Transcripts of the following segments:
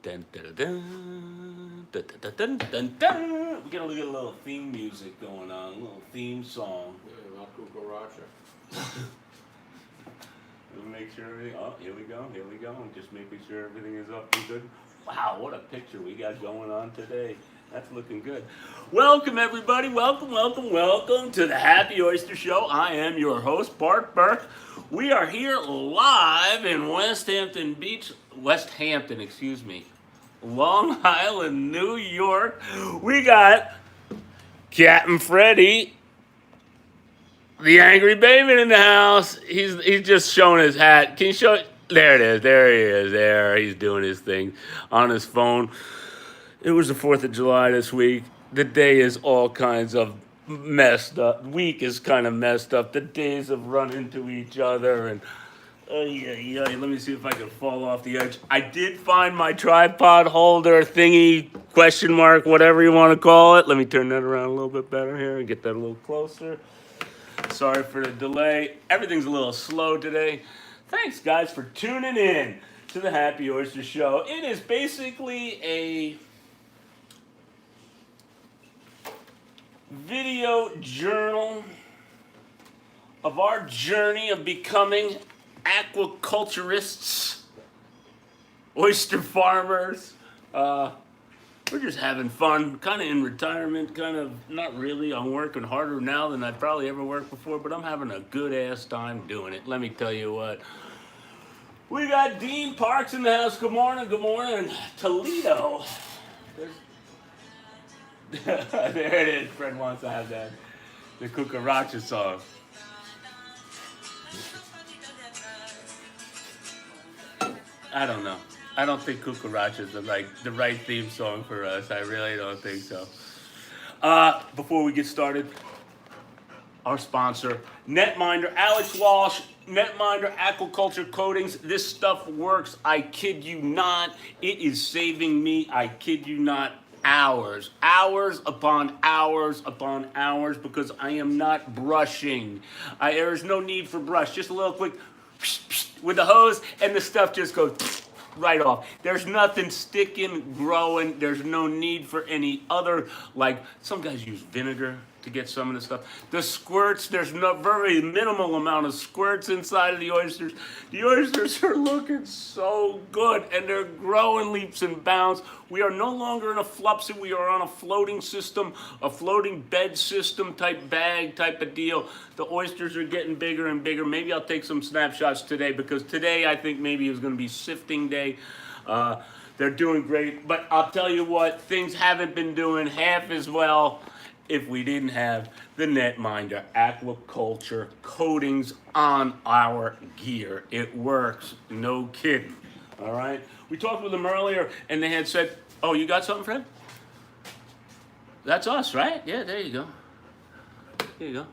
Dun, dun, dun, dun, dun, dun, dun, dun, dun. We're gonna get a little theme music going on, a little theme song. Yeah, not cucaracha. We'll make sure everything. Oh, here we go. Here we go. And just making sure everything is up and good. Wow, what a picture we got going on today. That's looking good. Welcome, everybody. Welcome, welcome, welcome to the Happy Oyster Show. I am your host, Bart Burke. We are here live in West Hampton, excuse me, Long Island, New York. We got Captain Freddie, the angry baby in the house. He's just showing his hat. Can you show it? There it is. There he is. There he's doing his thing on his phone. It was the 4th of July this week. The day is all kinds of messed up. Week is kind of messed up. The days have run into each other and yeah. Let me see if I can fall off the edge. I did find my tripod holder thingy, question mark, whatever you want to call it. Let me turn that around a little bit better here and get that a little closer. Sorry for the delay. Everything's a little slow today. Thanks, guys, for tuning in to the Happy Oyster Show. It is basically a video journal of our journey of becoming aquaculturists, oyster farmers. We're just having fun, kind of in retirement, kind of not really. I'm working harder now than I've probably ever worked before, but I'm having a good ass time doing it. Let me tell you what. We got Dean Parks in the house. Good morning, good morning. Toledo. There it is. Fred wants to have that. The Cucaracha song. I don't know. I don't think Cucaracha is the right theme song for us. I really don't think so. Before we get started, our sponsor, Netminder, Alex Walsh, Netminder Aquaculture Coatings. This stuff works. I kid you not. It is saving me, I kid you not, hours upon hours upon hours because I am not brushing. There is no need for brush. Just a little quick with the hose and the stuff just goes right off. There's nothing sticking, growing. There's no need for any other, like some guys use vinegar to get some of the stuff. The squirts, there's no very minimal amount of squirts inside of the oysters. The oysters are looking so good and they're growing leaps and bounds. We are no longer in a flupsy, we are on a floating system, a floating bed system type bag type of deal. The oysters are getting bigger and bigger. Maybe I'll take some snapshots today because today I think maybe is going to be sifting day. They're doing great, but I'll tell you what, things haven't been doing half as well if we didn't have the Netminder Aquaculture Coatings on our gear. It works, no kidding. All right. We talked with them earlier, and they had said, "Oh, you got something, Fred? That's us, right? Yeah, there you go. There you go.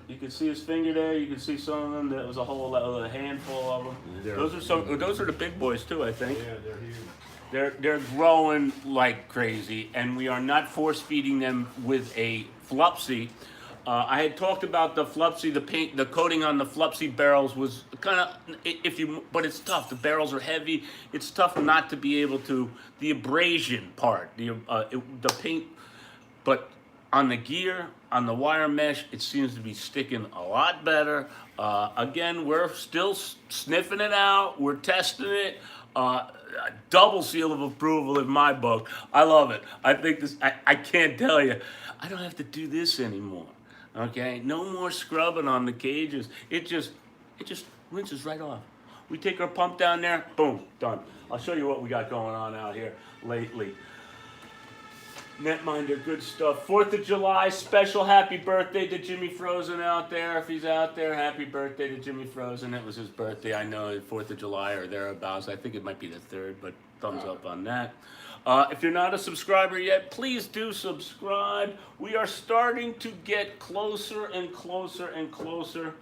You can see his finger there. You can see some of them. There was a handful of them. Those are the big boys too, I think. Yeah, they're huge. They're growing like crazy, and we are not force feeding them with a Flupsy. I had talked about the Flupsy, the coating on the Flupsy barrels was kind of, but it's tough. The barrels are heavy. It's tough not to be able to, the abrasion part, the paint, but on the gear, on the wire mesh, it seems to be sticking a lot better. Again, we're still sniffing it out. We're testing it. A double seal of approval in my book. I love it. I think this, I can't tell you, I don't have to do this anymore. Okay? No more scrubbing on the cages. It just rinses right off. We take our pump down there, boom, done. I'll show you what we got going on out here lately. Netminder, good stuff. 4th of July special happy birthday to Jimmy Frozen out there. If he's out there, happy birthday to Jimmy Frozen. It was his birthday. I know 4th of July or thereabouts. I think it might be the 3rd, but thumbs up on that. If you're not a subscriber yet, please do subscribe. We are starting to get closer and closer and closer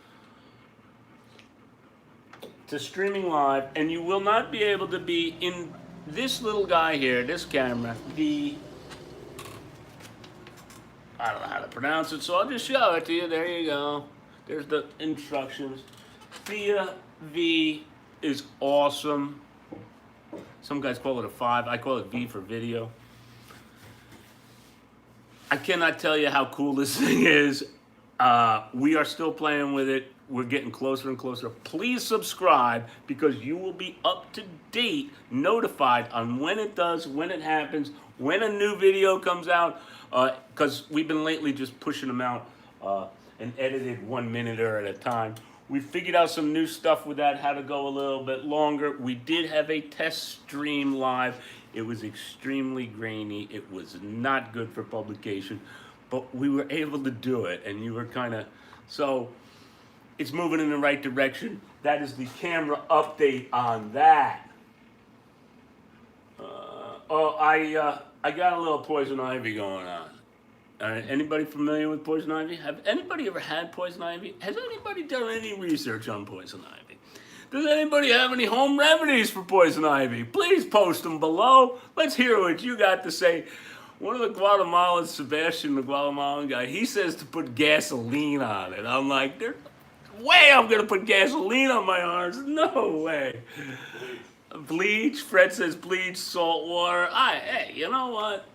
to streaming live, and you will not be able to be in this little guy here, this camera, I don't know how to pronounce it, so I'll just show it to you. There you go. There's the instructions. Thea V is awesome. Some guys call it a 5. I call it V for video. I cannot tell you how cool this thing is. We are still playing with it. We're getting closer and closer. Please subscribe because you will be up to date, notified on when it does, when it happens, when a new video comes out. Because we've been lately just pushing them out and edited 1 minute at a time. We figured out some new stuff with that, how to go a little bit longer. We did have a test stream live. It was extremely grainy. It was not good for publication, but we were able to do it, and you were kind of, so it's moving in the right direction. That is the camera update on that. I got a little poison ivy going on. All right, anybody familiar with poison ivy? Have anybody ever had poison ivy? Has anybody done any research on poison ivy? Does anybody have any home remedies for poison ivy? Please post them below. Let's hear what you got to say. One of the Guatemalans, Sebastian, the Guatemalan guy, he says to put gasoline on it. I'm like, there's no way I'm going to put gasoline on my arms. No way. Bleach. Fred says bleach, salt water. Hey, you know what?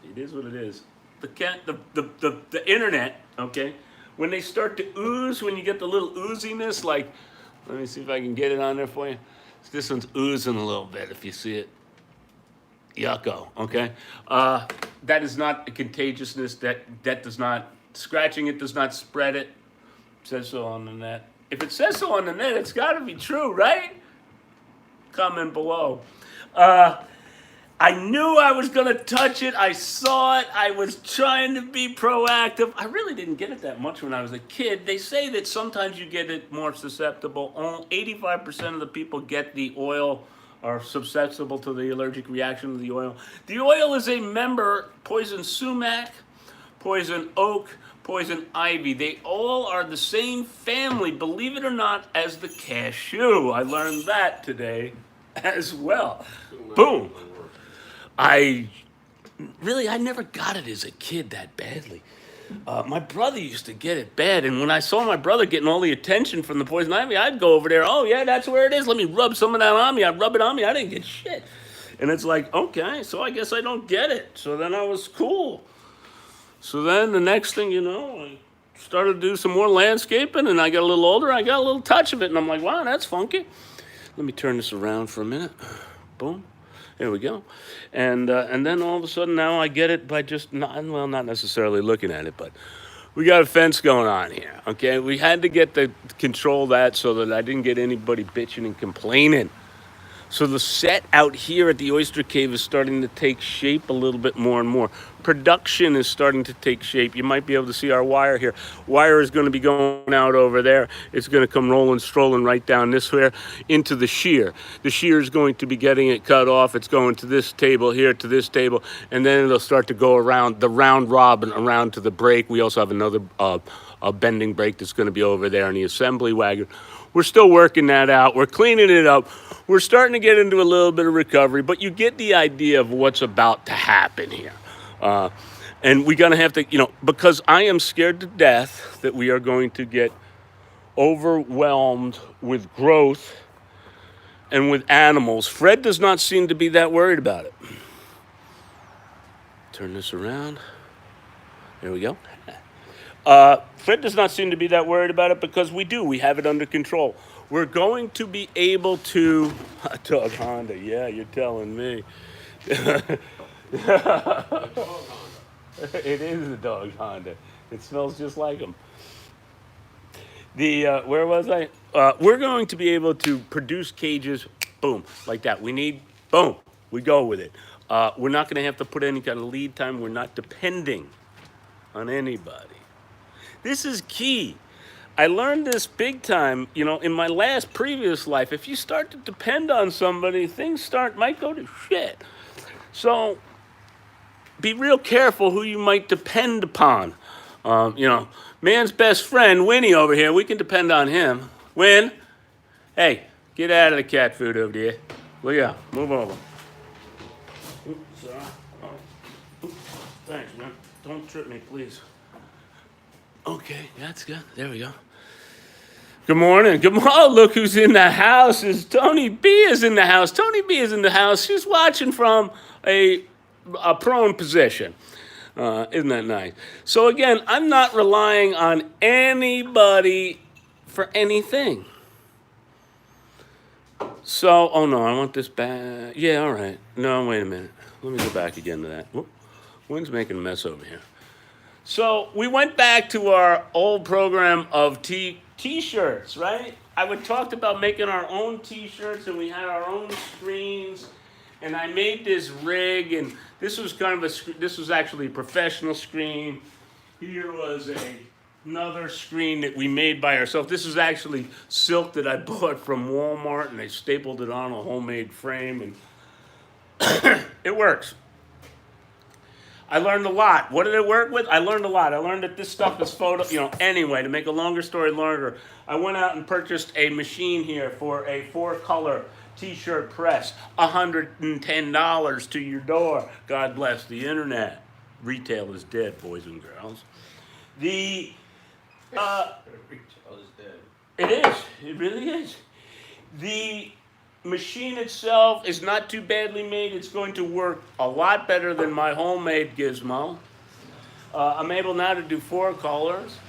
It is what it is. The internet, okay? When they start to ooze, when you get the little ooziness, like, let me see if I can get it on there for you. This one's oozing a little bit, if you see it. Yucko, okay? That is not a contagiousness. That does not, scratching it does not spread it. It says so on the net. If it says so on the net, it's got to be true, right? Comment below. I knew I was going to touch it. I saw it. I was trying to be proactive. I really didn't get it that much when I was a kid. They say that sometimes you get it more susceptible. 85% of the people get the oil are susceptible to the allergic reaction of the oil. The oil is a member, poison sumac, poison oak, poison ivy. They all are the same family, believe it or not, as the cashew. I learned that today as well. Boom. I never got it as a kid that badly. My brother used to get it bad, and when I saw my brother getting all the attention from the poison ivy, I'd go over there, oh yeah, that's where it is, let me rub some of that on me. I'd rub it on me, I didn't get shit. And it's like, okay, so I guess I don't get it. So then I was cool. So then the next thing you know, I started to do some more landscaping, and I got a little older, I got a little touch of it, and I'm like, wow, that's funky. Let me turn this around for a minute. Boom. There we go. And then all of a sudden now I get it by just, not necessarily looking at it, but we got a fence going on here, okay? We had to get the control that so that I didn't get anybody bitching and complaining. So the set out here at the Oyster Cave is starting to take shape a little bit more and more. Production is starting to take shape. You might be able to see our wire here. Wire is going to be going out over there. It's going to come rolling, strolling right down this way into the shear. The shear is going to be getting it cut off. It's going to this table here, to this table, and then it'll start to go around the round robin around to the brake. We also have another a bending brake that's going to be over there in the assembly wagon. We're still working that out. We're cleaning it up. We're starting to get into a little bit of recovery, but you get the idea of what's about to happen here. And we're going to have to, because I am scared to death that we are going to get overwhelmed with growth and with animals. Fred does not seem to be that worried about it. Turn this around. There we go. Fred does not seem to be that worried about it because we have it under control. We're going to be able to, Dog Honda, yeah, you're telling me. It is a Dog Honda. It smells just like them. Where was I? We're going to be able to produce cages, boom, like that. We need, boom, we go with it. We're not going to have to put any kind of lead time. We're not depending on anybody. This is key. I learned this big time, in my previous life. If you start to depend on somebody, things might go to shit. So be real careful who you might depend upon. Man's best friend, Winnie over here, we can depend on him. Win, hey, get out of the cat food over there. Well, yeah, move over. Oops, sorry. Oops, thanks, man. Don't trip me, please. Okay, that's good. There we go. Good morning. Good morning. Oh, look who's in the house. Is Tony B is in the house. Tony B is in the house. She's watching from a prone position. Isn't that nice? So again, I'm not relying on anybody for anything. So, oh no, I want this back. Yeah, all right. No, wait a minute. Let me go back again to that. Whoop. Wind's making a mess over here. So we went back to our old program of t-shirts, right? I would talked about making our own t-shirts, and we had our own screens. And I made this rig, and this was kind of this was actually a professional screen. Here was another screen that we made by ourselves. This is actually silk that I bought from Walmart, and I stapled it on a homemade frame, and it works. I learned a lot. What did it work with? I learned a lot. I learned that this stuff is anyway, to make a longer story longer, I went out and purchased a machine here for a 4-color t-shirt press. $110 to your door. God bless the internet. Retail is dead, boys and girls. Retail is dead. It is. It really is. The machine itself is not too badly made. It's going to work a lot better than my homemade gizmo. I'm able now to do 4 colors.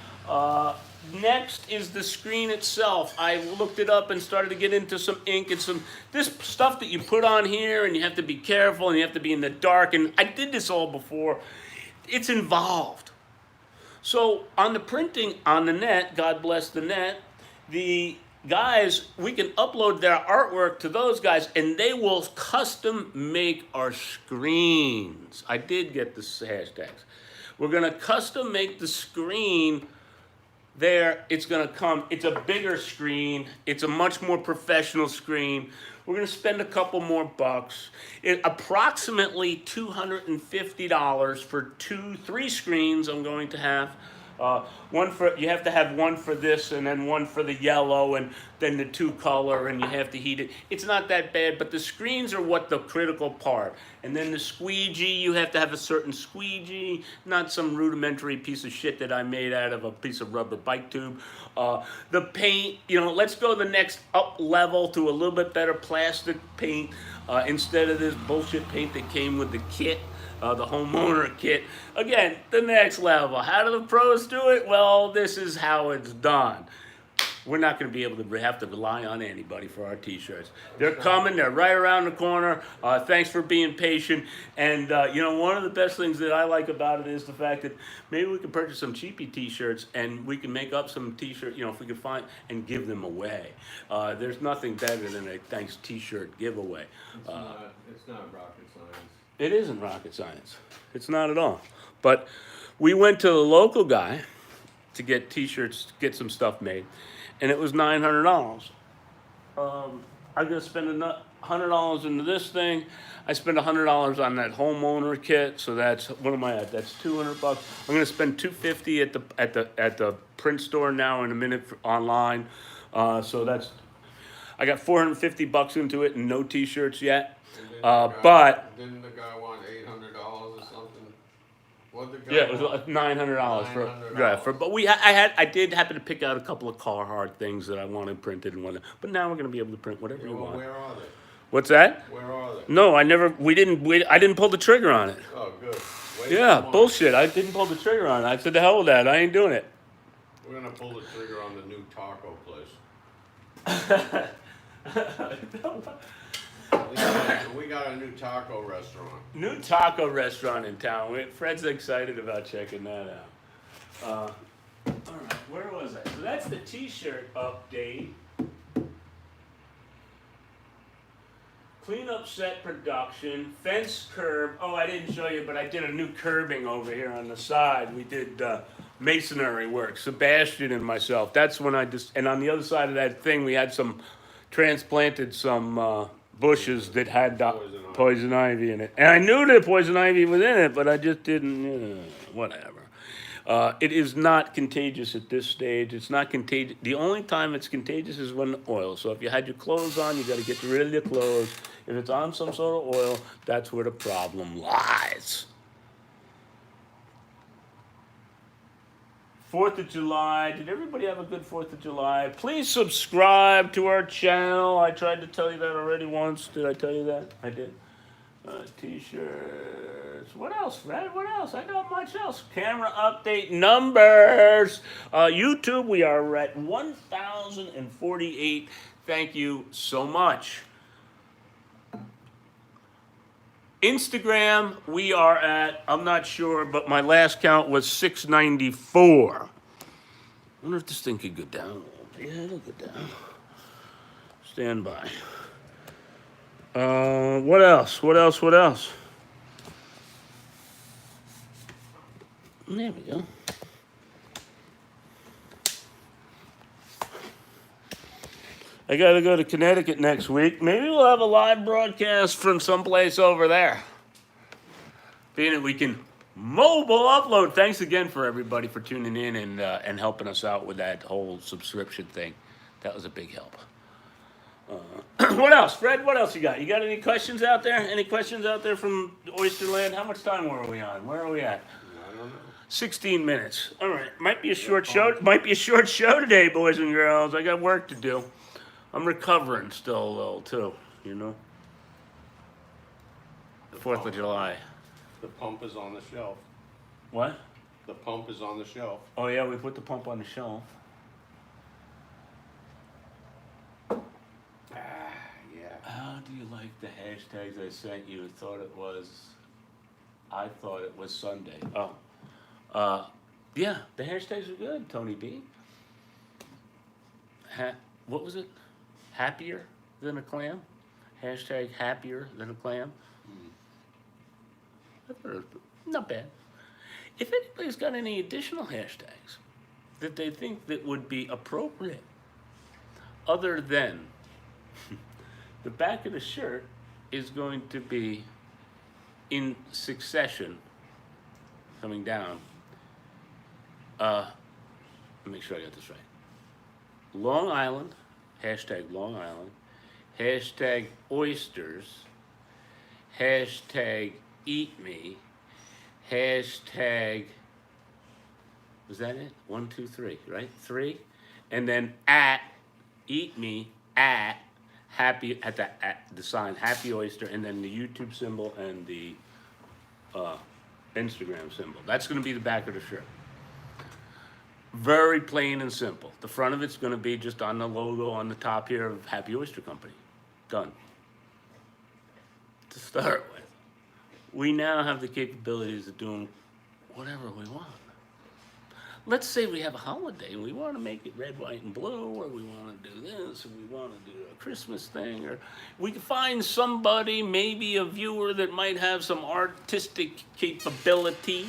Next is the screen itself. I looked it up and started to get into some ink and this stuff that you put on here, and you have to be careful and you have to be in the dark. And I did this all before. It's involved. So on the printing on the net, God bless the net, the guys, we can upload their artwork to those guys, and they will custom make our screens. I did get the hashtags. We're going to custom make the screen there. It's going to come. It's a bigger screen. It's a much more professional screen. We're going to spend a couple more bucks. Approximately $250 for 3 screens I'm going to have. You have to have one for this, and then one for the yellow, and then the 2-color, and you have to heat it. It's not that bad, but the screens are what the critical part. And then the squeegee, you have to have a certain squeegee, not some rudimentary piece of shit that I made out of a piece of rubber bike tube. The paint, let's go the next up level to a little bit better plastic paint instead of this bullshit paint that came with the kit. The homeowner kit. Again, the next level. How do the pros do it? Well, this is how it's done. We're not going to be able to have to rely on anybody for our t-shirts. They're coming. They're right around the corner. Thanks for being patient. And, one of the best things that I like about it is the fact that maybe we can purchase some cheapy t-shirts, and we can make up some t-shirts, if we can find, and give them away. There's nothing better than a thanks t-shirt giveaway. It's not rocket science. It isn't rocket science. It's not at all. But we went to the local guy to get t-shirts, get some stuff made, and it was $900. I'm going to spend $100 into this thing. I spent $100 on that homeowner kit, so that's, what am I at? That's $200. I'm going to spend $250 at the print store now in a minute online. So that's, I got $450 into it and no t-shirts yet. But didn't the guy want $800 or something? What the guy? Yeah, it was $900 for. But I did happen to pick out a couple of Carhartt things that I wanted printed and whatnot. But now we're going to be able to print whatever you want. Where are they? What's that? Where are they? No, I didn't pull the trigger on it. Oh, good. Yeah, bullshit. I didn't pull the trigger on it. I said, the hell with that. I ain't doing it. We're going to pull the trigger on the new taco place. We got a new taco restaurant. New taco restaurant in town. Fred's excited about checking that out. All right, where was I? So that's the t-shirt update. Cleanup set production, fence curb. Oh, I didn't show you, but I did a new curbing over here on the side. We did masonry work, Sebastian and myself. That's when and on the other side of that thing, we had transplanted some bushes that had poison ivy in it. And I knew that poison ivy was in it, but I just didn't, whatever. It is not contagious at this stage. It's not contagious. The only time it's contagious is when oil. So if you had your clothes on, you got to get rid of your clothes. If it's on some sort of oil, that's where the problem lies. 4th of July. Did everybody have a good 4th of July? Please subscribe to our channel. I tried to tell you that already once. Did I tell you that? I did. T-shirts. What else, Fred? What else? I got much else. Camera update numbers. YouTube, we are at 1,048. Thank you so much. Instagram, we are at, I'm not sure, but my last count was 694. I wonder if this thing could go down a little bit. Yeah, it'll go down. Stand by. What else? What else? What else? There we go. I gotta go to Connecticut next week. Maybe we'll have a live broadcast from someplace over there. Being that we can mobile upload. Thanks again for everybody for tuning in and helping us out with that whole subscription thing. That was a big help. What else, Fred? What else you got? You got any questions out there? Any questions out there from Oysterland? How much time were we on? Where are we at? I don't know. 16 minutes. All right. Might be a short show. Might be a short show today, boys and girls. I got work to do. I'm recovering still a little too, you know. 4th of July. The pump is on the shelf. What? The pump is on the shelf. Oh yeah, we put the pump on the shelf. Yeah. How do you like the hashtags I sent you? I thought it was Sunday. Oh. Yeah, the hashtags are good, Tony B. What was it? Happier than a clam? Hashtag happier than a clam? Not bad. If anybody's got any additional hashtags that they think that would be appropriate, other than the back of the shirt is going to be in succession coming down. Let me make sure I got this right. Long Island, hashtag Long Island, hashtag oysters, hashtag eat me, hashtag, was that it? 1, 2, 3, right? 3, and then at eat me at happy at the sign Happy Oyster, and then the YouTube symbol and the Instagram symbol. That's going to be the back of the shirt. Very plain and simple. The front of it's going to be just on the logo on the top here of Happy Oyster Company. Done. To start with, we now have the capabilities of doing whatever we want. Let's say we have a holiday and we want to make it red, white, and blue, or we want to do this, or we want to do a Christmas thing, or we can find somebody, maybe a viewer that might have some artistic capability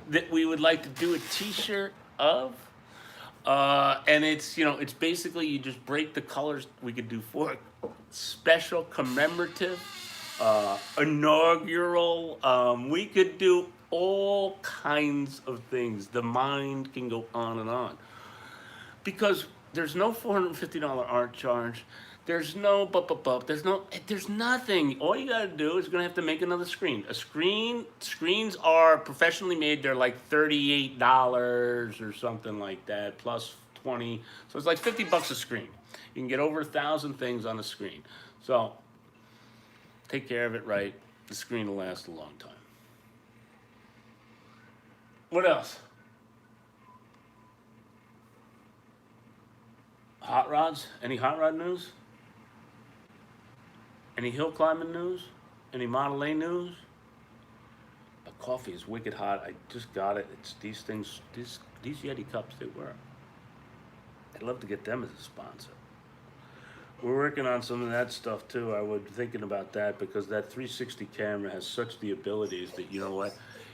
that we would like to do a t-shirt of. And it's, you know, it's basically you just break the colors. We could do 4 special commemorative, inaugural. We could do all kinds of things. The mind can go on and on. Because there's no $450 art charge. There's no there's nothing. All you gotta do is you're gonna have to make another screen. Screens are professionally made. They're like $38 or something like that, plus 20. So it's like $50 a screen. You can get over 1,000 things on a screen. So take care of it right. The screen will last a long time. What else? Hot rods? Any hot rod news? Any hill climbing news? Any Model A news? The coffee is wicked hot. I just got it. It's these things, these Yeti cups they work. I'd love to get them as a sponsor. We're working on some of that stuff too. I was thinking about that because that 360 camera has such the abilities that, you know what,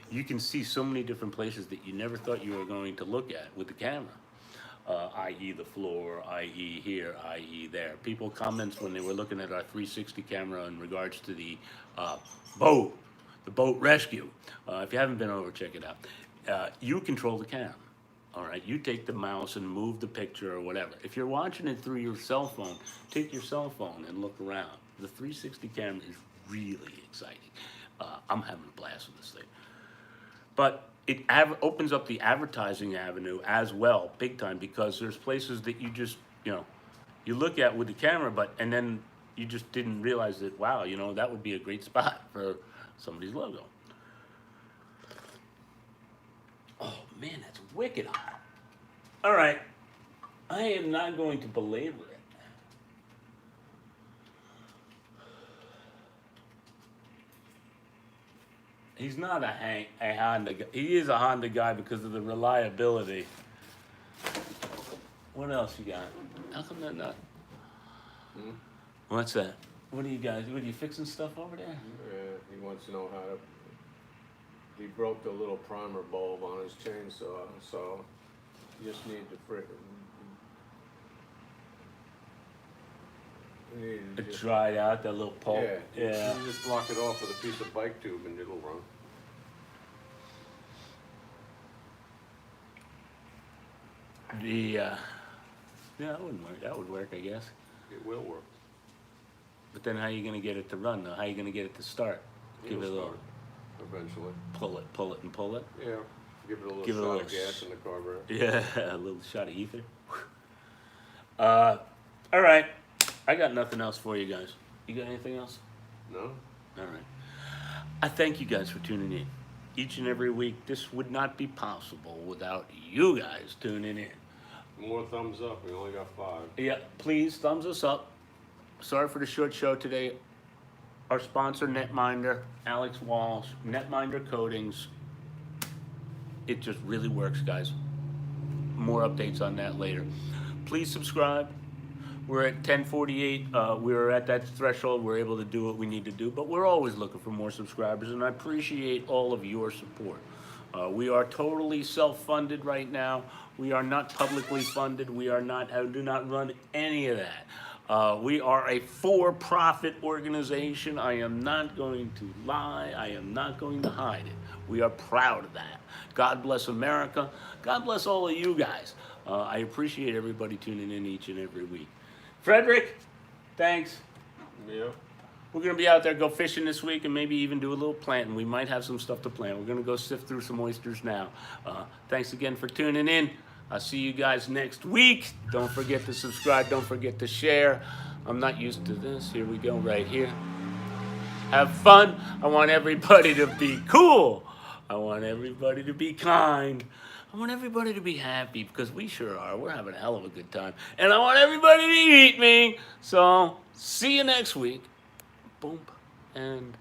you can see so many different places that you never thought you were going to look at with the camera. I.e. the floor, i.e. here, i.e. there. People comments when they were looking at our 360 camera in regards to the boat rescue. If you haven't been over, check it out. You control the camera. All right, you take the mouse and move the picture or whatever. If you're watching it through your cell phone, take your cell phone and look around. The 360 camera is really exciting. I'm having a blast with this thing. But opens up the advertising avenue as well, big time, because there's places that you just, you look at with the camera, and then you just didn't realize that, wow, that would be a great spot for somebody's logo. Oh man, that's wicked hot. All right, I am not going to belabor it. He's not a Honda guy. He is a Honda guy because of the reliability. What else you got? How come that not? What's that? What are you fixing stuff over there? He wants to know how to. He broke the little primer bulb on his chainsaw, so you just need to It dried out, that little pulp. Yeah. You just block it off with a piece of bike tube and it'll run. Yeah, that wouldn't work. That would work, I guess. It will work. But then how are you going to get it to run, though? How are you going to get it to start? Give it a little. Eventually. Pull it. Yeah. Give it a little shot of gas in the carburetor. Yeah, a little shot of ether. All right. I got nothing else for you guys. You got anything else? No. All right. I thank you guys for tuning in. Each and every week, this would not be possible without you guys tuning in. More thumbs up. We only got 5. Yeah, please thumbs us up. Sorry for the short show today. Our sponsor, Netminder, Alex Walsh, Netminder Coatings. It just really works, guys. More updates on that later. Please subscribe. We're at 1048. We're at that threshold. We're able to do what we need to do, but we're always looking for more subscribers, and I appreciate all of your support. We are totally self-funded right now. We are not publicly funded. We are not. I do not run any of that. We are a for-profit organization. I am not going to lie. I am not going to hide it. We are proud of that. God bless America. God bless all of you guys. I appreciate everybody tuning in each and every week. Frederick, thanks. Yeah. We're going to be out there, go fishing this week, and maybe even do a little planting. We might have some stuff to plant. We're going to go sift through some oysters now. Thanks again for tuning in. I'll see you guys next week. Don't forget to subscribe. Don't forget to share. I'm not used to this. Here we go, right here. Have fun. I want everybody to be cool. I want everybody to be kind. I want everybody to be happy, because we sure are. We're having a hell of a good time. And I want everybody to eat me. So, see you next week. Boom. And